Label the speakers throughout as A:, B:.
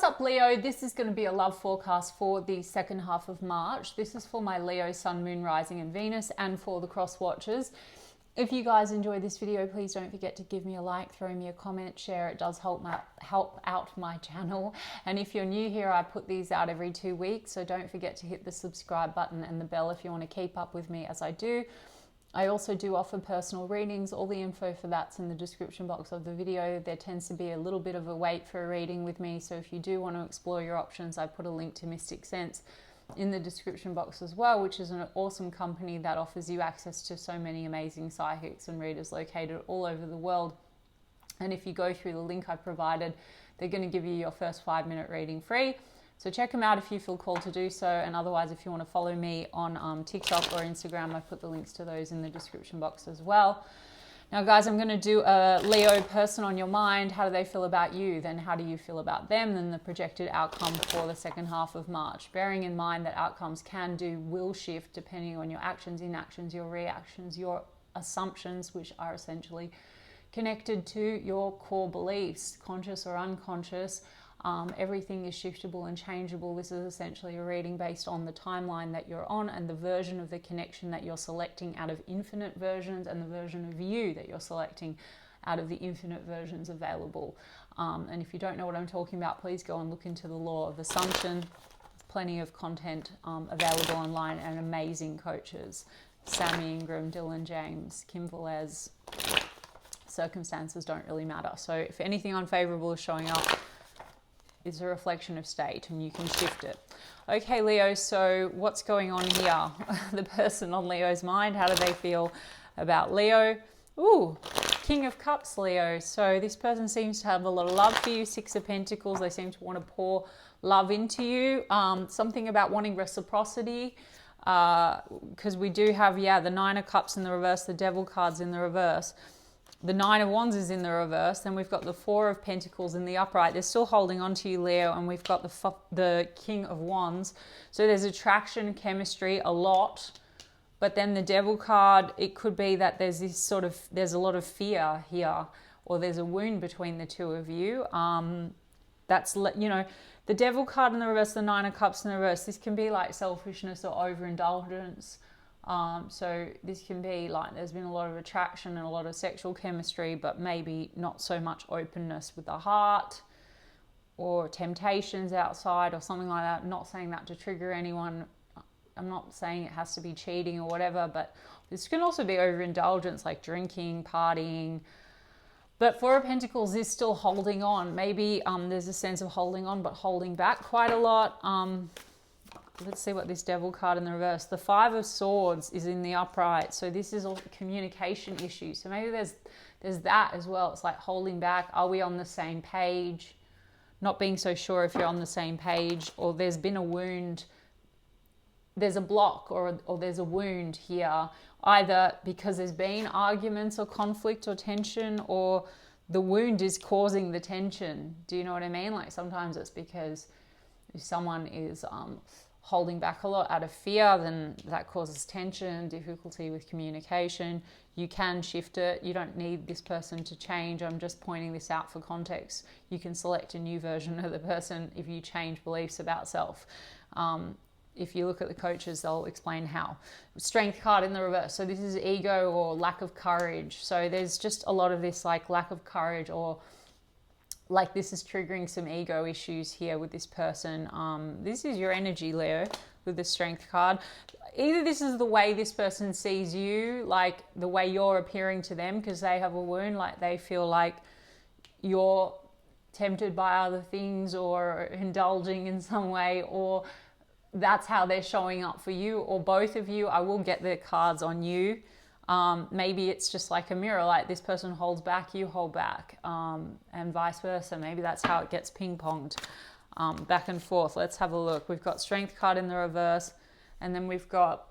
A: What's up, Leo? This is going to be a love forecast for the second half of March. This is for my Leo, Sun, Moon, Rising and Venus, and for the cross watchers. If you guys enjoy this video, please don't forget to give me a like, throw me a comment, share. It does help out my channel. And if you're new here, I put these out every 2 weeks, so don't forget to hit the subscribe button and the bell if you want to keep up with me as I do. I also do offer personal readings. All the info for that's in the description box of the video. There tends to be a little bit of a wait for a reading with me, so if you do want to explore your options, I put a link to Mystic Sense in the description box as well, which is an awesome company that offers you access to so many amazing psychics and readers located all over the world. And if you go through the link I provided, they're going to give you your first 5-minute reading free. So check them out if you feel called to do so. And otherwise, if you want to follow me on TikTok or Instagram, I put the links to those in the description box as well. Now, guys, I'm going to do a Leo person on your mind. How do they feel about you? Then how do you feel about them? Then the projected outcome for the second half of March. Bearing in mind that outcomes will shift depending on your actions, inactions, your reactions, your assumptions, which are essentially connected to your core beliefs, conscious or unconscious. Everything is shiftable and changeable. This is essentially a reading based on the timeline that you're on and the version of the connection that you're selecting out of infinite versions, and the version of you that you're selecting out of the infinite versions available. And if you don't know what I'm talking about, please go and look into the law of assumption. Plenty of content available online and amazing coaches. Sammy Ingram, Dylan James, Kim Velez. Circumstances don't really matter. So if anything unfavorable is showing up, it's a reflection of state and you can shift it. Okay, Leo, so what's going on here? The person on Leo's mind, how do they feel about Leo? Ooh, King of Cups, Leo. So this person seems to have a lot of love for you. 6 of Pentacles, they seem to want to pour love into you. Something about wanting reciprocity, because we do have, the 9 of Cups in the reverse, the Devil cards in the reverse. The 9 of Wands is in the reverse. Then we've got the 4 of Pentacles in the upright. They're still holding on to you, Leo. And we've got the King of Wands. So there's attraction, chemistry, a lot. But then the Devil card, it could be that there's there's a lot of fear here. Or there's a wound between the two of you. That's, the Devil card in the reverse, the 9 of Cups in the reverse. This can be like selfishness or overindulgence. So this can be like there's been a lot of attraction and a lot of sexual chemistry, but maybe not so much openness with the heart, or temptations outside or something like that. I'm not saying that to trigger anyone. I'm not saying it has to be cheating or whatever, but this can also be overindulgence, like drinking, partying. But 4 of Pentacles is still holding on. Maybe there's a sense of holding on, but holding back quite a lot. Let's see what this Devil card in the reverse. The 5 of Swords is in the upright. So this is all communication issues. So maybe there's that as well. It's like holding back. Are we on the same page? Not being so sure if you're on the same page, or there's been a wound. There's a block or there's a wound here, either because there's been arguments or conflict or tension, or the wound is causing the tension. Do you know what I mean? Like sometimes it's because if someone is holding back a lot out of fear, then that causes tension, difficulty with communication. You can shift it. You don't need this person to change. I'm just pointing this out for context. You can select a new version of the person if you change beliefs about self. If you look at the coaches, they'll explain how. Strength card in the reverse. So this is ego or lack of courage. So there's just a lot of this like lack of courage, or like this is triggering some ego issues here with this person. This is your energy, Leo, with the Strength card. Either this is the way this person sees you, like the way you're appearing to them because they have a wound, like they feel like you're tempted by other things or indulging in some way, or that's how they're showing up for you, or both of you. I will get the cards on you. Maybe it's just like a mirror, like this person holds back, you hold back, and vice versa. Maybe that's how it gets ping-ponged back and forth. Let's have a look. We've got Strength card in the reverse, and then we've got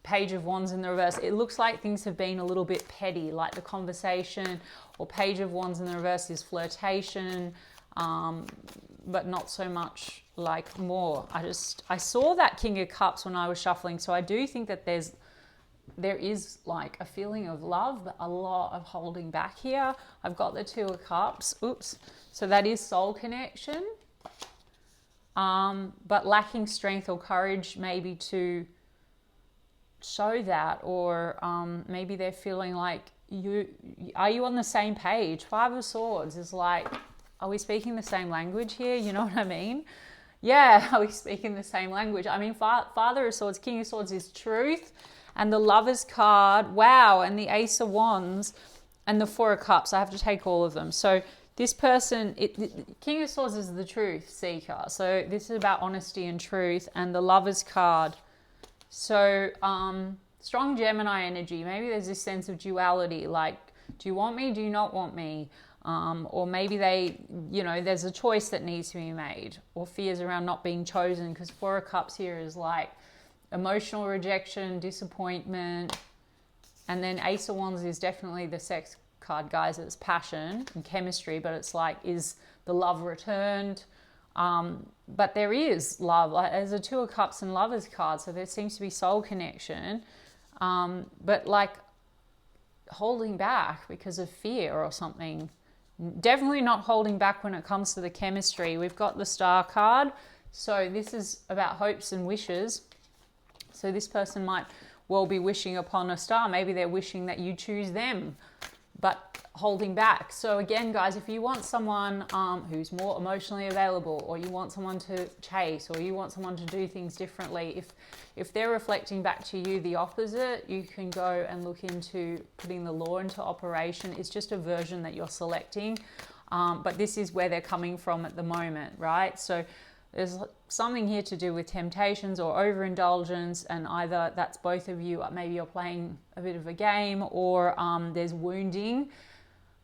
A: Page of Wands in the reverse. It looks like things have been a little bit petty, like the conversation, or Page of Wands in the reverse is flirtation, but not so much like more. I saw that King of Cups when I was shuffling, so I do think that there is like a feeling of love, but a lot of holding back here. I've got the 2 of Cups. Oops. So that is soul connection. but lacking strength or courage maybe to show that, or maybe they're feeling like are you on the same page? Five of Swords is like, are we speaking the same language here? You know what I mean? Yeah, are we speaking the same language? I mean, Father of Swords, King of Swords is truth, and the Lovers card, wow, and the Ace of Wands, and the Four of Cups. I have to take all of them. So this person, King of Swords is the truth seeker. So this is about honesty and truth, and the Lovers card. So strong Gemini energy. Maybe there's this sense of duality, like, do you want me? Do you not want me? Or maybe there's a choice that needs to be made, or fears around not being chosen, because Four of Cups here is like emotional rejection, disappointment. And then Ace of Wands is definitely the sex card, guys. It's passion and chemistry, but it's like, is the love returned? But there is love. There's a Two of Cups and Lovers card, so there seems to be soul connection. But like holding back because of fear or something. Definitely not holding back when it comes to the chemistry. We've got the Star card. So this is about hopes and wishes. So this person might well be wishing upon a star. Maybe they're wishing that you choose them, but holding back. So again, guys, if you want someone who's more emotionally available, or you want someone to chase, or you want someone to do things differently, if they're reflecting back to you the opposite, you can go and look into putting the law into operation. It's just a version that you're selecting, but this is where they're coming from at the moment, right? So there's something here to do with temptations or overindulgence, and either that's both of you, maybe you're playing a bit of a game, or there's wounding,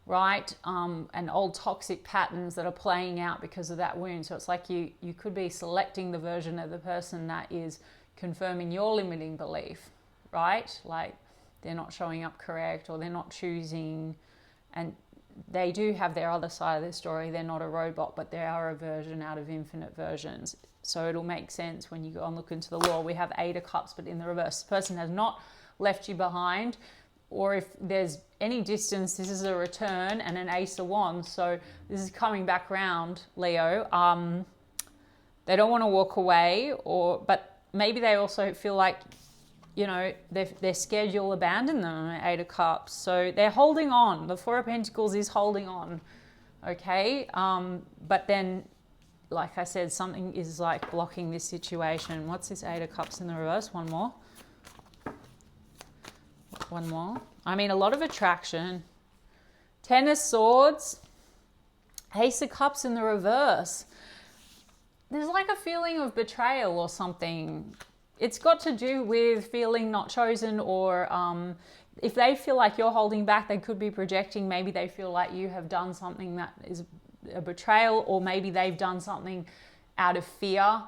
A: right? And old toxic patterns that are playing out because of that wound. So it's like you could be selecting the version of the person that is confirming your limiting belief, right? Like they're not showing up correct, or they're not choosing, and they do have their other side of their story. They're not a robot, but they are a version out of infinite versions. So it'll make sense when you go and look into the law. We have Eight of Cups, but in the reverse. The person has not left you behind, or if there's any distance, this is a return, and an Ace of Wands. So this is coming back around, Leo. They don't want to walk away, but maybe they also feel like, you know, their schedule abandoned them, Eight of Cups. So they're holding on. The Four of Pentacles is holding on, okay? But then, like I said, something is like blocking this situation. What's this Eight of Cups in the reverse? One more. One more. I mean, a lot of attraction. Ten of Swords. Ace of Cups in the reverse. There's like a feeling of betrayal or something. It's got to do with feeling not chosen, or if they feel like you're holding back, they could be projecting. Maybe they feel like you have done something that is a betrayal, or maybe they've done something out of fear.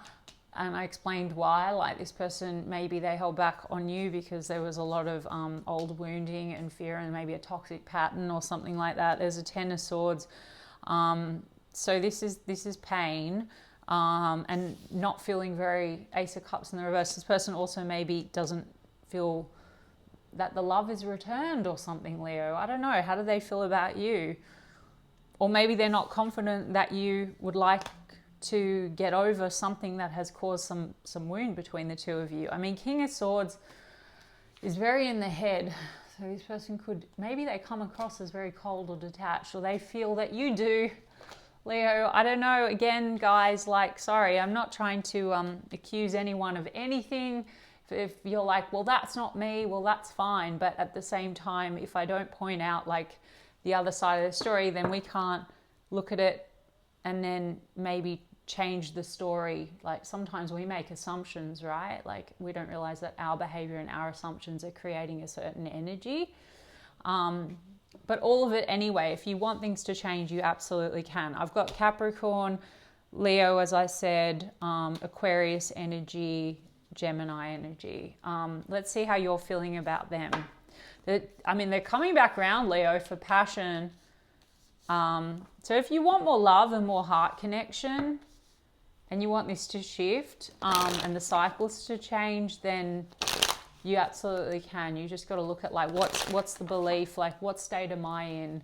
A: And I explained why, like this person, maybe they held back on you because there was a lot of old wounding and fear, and maybe a toxic pattern or something like that. There's a Ten of Swords. So this is pain. And not feeling very, Ace of Cups in the reverse. This person also maybe doesn't feel that the love is returned or something, Leo. I don't know. How do they feel about you? Or maybe they're not confident that you would like to get over something that has caused some wound between the two of you. I mean, King of Swords is very in the head. So this person could, maybe they come across as very cold or detached, or they feel that you do, Leo. I don't know. Again, guys, like, sorry, I'm not trying to accuse anyone of anything. If you're like, well, that's not me, well, that's fine. But at the same time, if I don't point out like the other side of the story, then we can't look at it and then maybe change the story. Like sometimes we make assumptions, right? Like we don't realize that our behavior and our assumptions are creating a certain energy. But all of it anyway, if you want things to change, you absolutely can. I've got Capricorn, Leo, as I said, Aquarius energy, Gemini energy. Let's see how you're feeling about them. They're coming back around, Leo, for passion. So if you want more love and more heart connection, and you want this to shift and the cycles to change, then you absolutely can. You just got to look at like what's the belief, like what state am I in,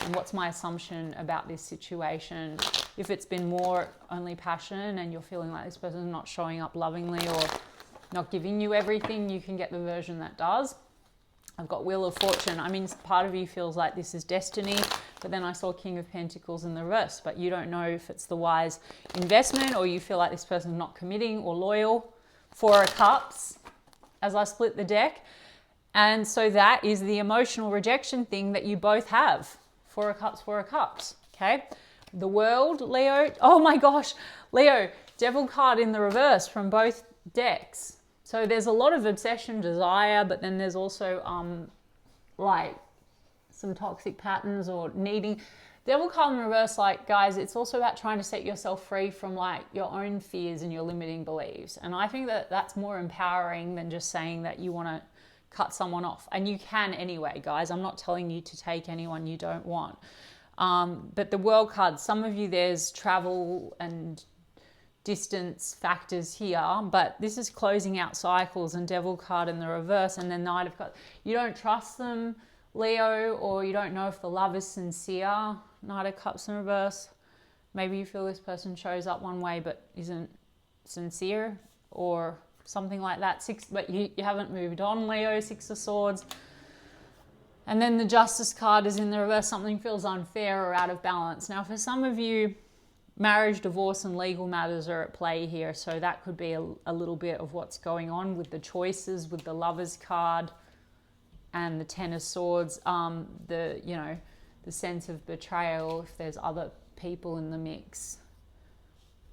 A: and what's my assumption about this situation. if it's been more only passion and you're feeling like this person is not showing up lovingly or not giving you everything, you can get the version that does. I've got Wheel of Fortune. I mean, part of you feels like this is destiny, but then I saw King of Pentacles in the reverse, but you don't know if it's the wise investment or you feel like this person's not committing or loyal. Four of Cups as I split the deck. And so that is the emotional rejection thing that you both have. Four of Cups, Four of Cups, okay? The World, Leo. Oh my gosh, Leo, Devil card in the reverse from both decks. So there's a lot of obsession, desire, but then there's also like some toxic patterns or needing. Devil card in reverse, like guys, it's also about trying to set yourself free from like your own fears and your limiting beliefs. And I think that that's more empowering than just saying that you want to cut someone off. And you can anyway, guys. I'm not telling you to take anyone you don't want. But the World card, some of you, there's travel and distance factors here, but this is closing out cycles, and Devil card in the reverse, and then Knight of Cups. You don't trust them, Leo, or you don't know if the love is sincere. Knight of Cups in reverse. Maybe you feel this person shows up one way but isn't sincere or something like that. But you haven't moved on, Leo. Six of Swords. And then the Justice card is in the reverse. Something feels unfair or out of balance. Now, for some of you, marriage, divorce, and legal matters are at play here. So that could be a little bit of what's going on with the choices, with the Lovers card and the Ten of Swords. The sense of betrayal if there's other people in the mix.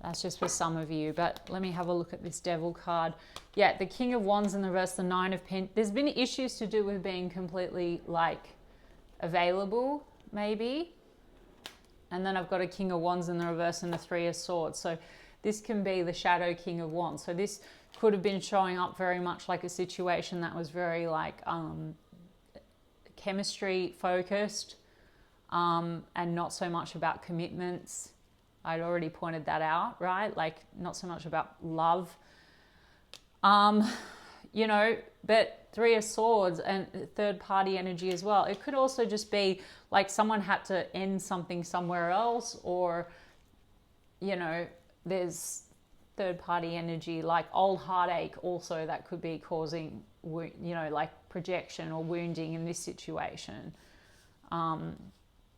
A: That's just for some of you. But let me have a look at this Devil card. Yeah, the King of Wands in the reverse, the Nine of Pentacles. There's been issues to do with being completely like available, maybe. And then I've got a King of Wands in the reverse and the Three of Swords. So this can be the Shadow King of Wands. So this could have been showing up very much like a situation that was very like chemistry focused and not so much about commitments. I'd already pointed that out, right? Like not so much about love. But Three of Swords and third party energy as well. It could also just be like someone had to end something somewhere else, or, there's third party energy, like old heartache also that could be causing, like projection or wounding in this situation.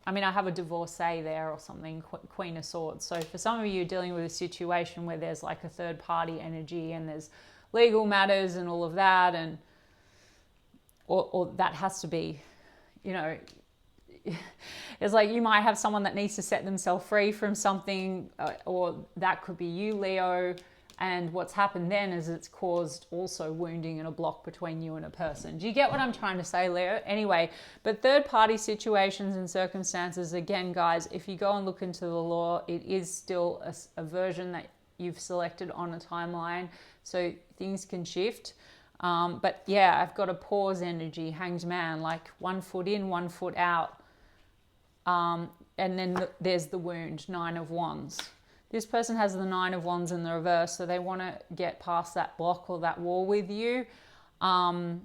A: I have a divorcee there or something, Queen of Swords. So for some of you dealing with a situation where there's like a third party energy and there's legal matters and all of that, and or that has to be, it's like you might have someone that needs to set themselves free from something, or that could be you, Leo. And what's happened then is it's caused also wounding and a block between you and a person. Do you get what I'm trying to say, Leo? Anyway, but third party situations and circumstances, again, guys, if you go and look into the law, it is still a version that you've selected on a timeline. So things can shift. But yeah, I've got a pause energy, Hanged Man, like 1 foot in, 1 foot out. And then there's the wound, Nine of Wands. This person has the Nine of Wands in the reverse, so they want to get past that block or that wall with you. The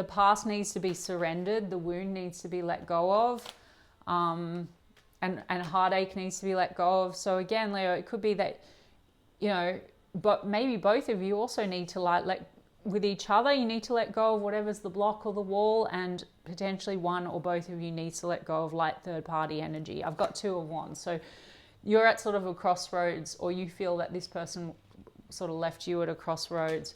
A: past needs to be surrendered. The wound needs to be let go of. And heartache needs to be let go of. So again, Leo, it could be that, but maybe both of you also need to let with each other. You need to let go of whatever's the block or the wall, and potentially one or both of you needs to let go of like third party energy. I've got Two of Wands. So you're at sort of a crossroads, or you feel that this person sort of left you at a crossroads.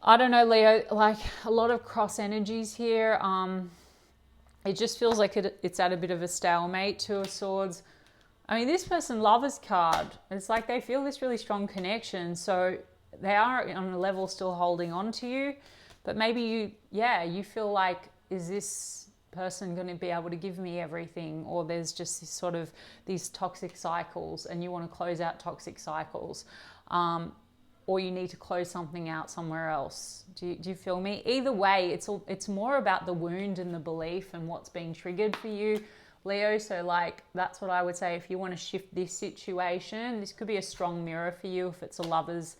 A: I don't know, Leo, like a lot of cross energies here. It just feels like it's at a bit of a stalemate. Two of Swords. This person, Lovers card, it's like they feel this really strong connection. So they are on a level still holding on to you, but maybe you feel like, is this person going to be able to give me everything? Or there's just this sort of these toxic cycles and you want to close out toxic cycles. Or you need to close something out somewhere else. Do you feel me? Either way, it's more about the wound and the belief and what's being triggered for you, Leo. So like, that's what I would say. If you want to shift this situation, this could be a strong mirror for you. If it's a lover's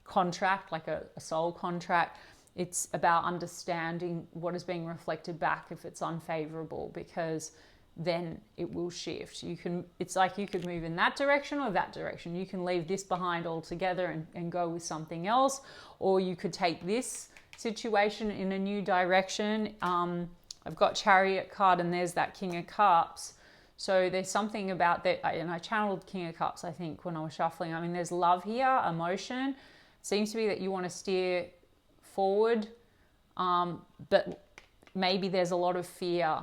A: contract, like a soul contract, it's about understanding what is being reflected back if it's unfavorable, because then it will shift. It's like you could move in that direction or that direction. You can leave this behind altogether and go with something else, or you could take this situation in a new direction. I've got Chariot card and there's that King of Cups. So there's something about that, and I channeled King of Cups, I think, when I was shuffling. I mean, there's love here, emotion. It seems to be that you want to steer forward, but maybe there's a lot of fear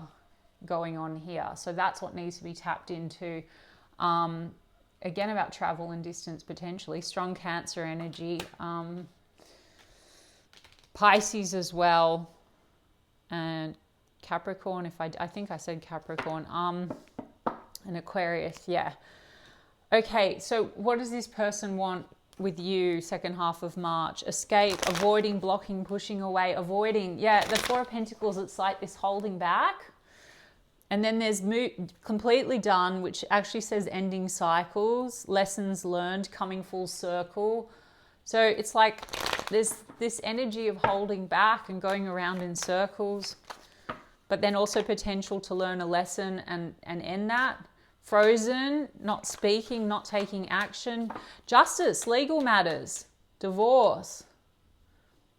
A: going on here. So that's what needs to be tapped into. Again, about travel and distance potentially. Strong Cancer energy. Pisces as well. And Capricorn, I think I said Capricorn. And Aquarius, yeah. Okay, so what does this person want with you second half of March? Escape, avoiding, blocking, pushing away, avoiding. Yeah, the Four of Pentacles, it's like this holding back. And then there's completely done, which actually says ending cycles, lessons learned, coming full circle. So it's like there's this energy of holding back and going around in circles, but then also potential to learn a lesson and end that. Frozen, not speaking, not taking action. Justice, legal matters, divorce.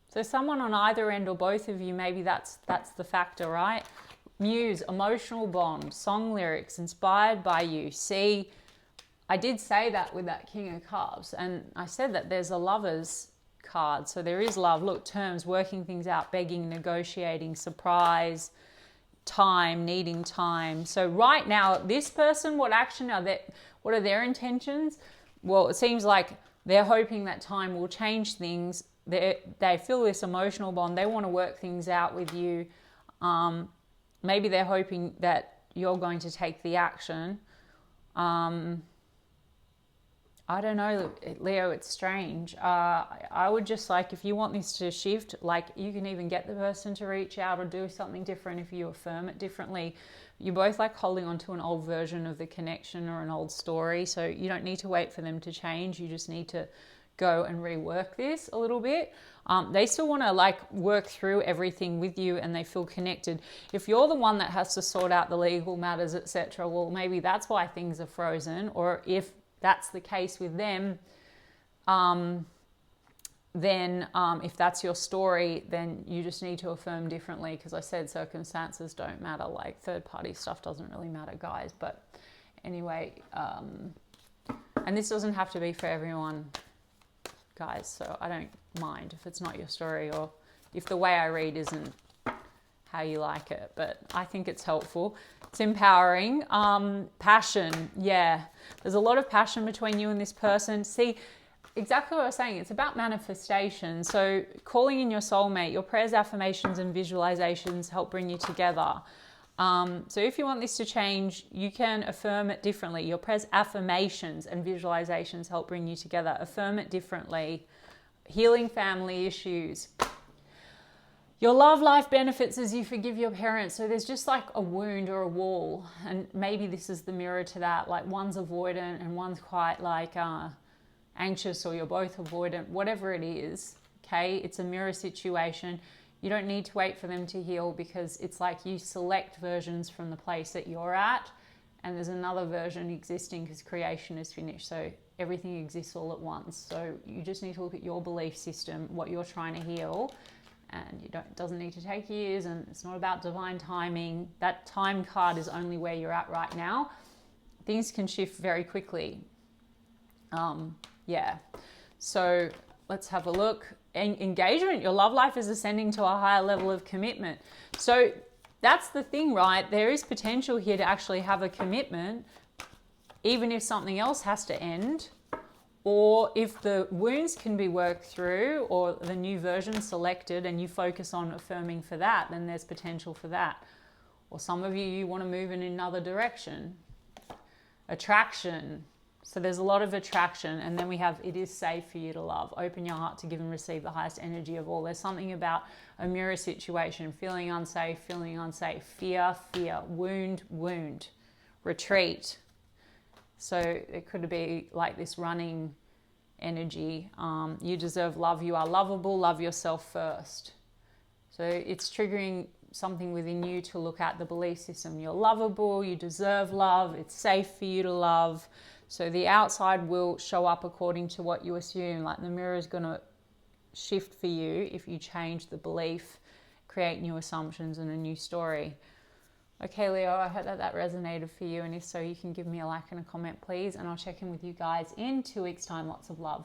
A: So someone on either end or both of you, maybe that's the factor, right? Muse, emotional bond, song lyrics inspired by you. See, I did say that with that King of Cups, and I said that there's a Lover's card. So there is love. Look, terms, working things out, begging, negotiating, surprise, time, needing time. So right now, this person, what are their intentions? Well, it seems like they're hoping that time will change things. They feel this emotional bond. They want to work things out with you. Maybe they're hoping that you're going to take the action. I don't know, Leo, it's strange. I would just like, if you want this to shift, like you can even get the person to reach out or do something different if you affirm it differently. You're both like holding on to an old version of the connection or an old story. So you don't need to wait for them to change. You just need to go and rework this a little bit. They still want to like work through everything with you and they feel connected. If you're the one that has to sort out the legal matters, etc., well, maybe that's why things are frozen. Or if that's the case with them, then if that's your story, then you just need to affirm differently, because I said circumstances don't matter. Like third party stuff doesn't really matter, guys. But anyway, and this doesn't have to be for everyone, guys, so I don't mind if it's not your story or if the way I read isn't how you like it, but I think it's helpful. It's empowering. Passion, yeah, there's a lot of passion between you and this person. See, exactly what I was saying, it's about manifestation. So calling in your soulmate, your prayers, affirmations and visualizations help bring you together. So if you want this to change, you can affirm it differently. Your prayers, affirmations and visualizations help bring you together. Affirm it differently. Healing family issues. Your love life benefits as you forgive your parents. So there's just like a wound or a wall, and maybe this is the mirror to that. Like one's avoidant and one's quite like anxious, or you're both avoidant, whatever it is. Okay, it's a mirror situation. You don't need to wait for them to heal, because it's like you select versions from the place that you're at, and there's another version existing because creation is finished. So everything exists all at once. So you just need to look at your belief system, what you're trying to heal, and it doesn't need to take years, and it's not about divine timing. That time card is only where you're at right now. Things can shift very quickly. Yeah. So let's have a look. Engagement, your love life is ascending to a higher level of commitment. So that's the thing, right? There is potential here to actually have a commitment, even if something else has to end, or if the wounds can be worked through, or the new version selected and you focus on affirming for that, then there's potential for that. Or some of you want to move in another direction. Attraction. So there's a lot of attraction. And then we have, it is safe for you to love. Open your heart to give and receive the highest energy of all. There's something about a mirror situation, feeling unsafe, fear, wound, retreat. So it could be like this running energy. You deserve love. You are lovable. Love yourself first. So it's triggering something within you to look at the belief system. You're lovable, you deserve love, it's safe for you to love. So the outside will show up according to what you assume. Like the mirror is going to shift for you if you change the belief, create new assumptions and a new story. Okay, Leo, I hope that resonated for you. And if so, you can give me a like and a comment, please. And I'll check in with you guys in 2 weeks' time. Lots of love.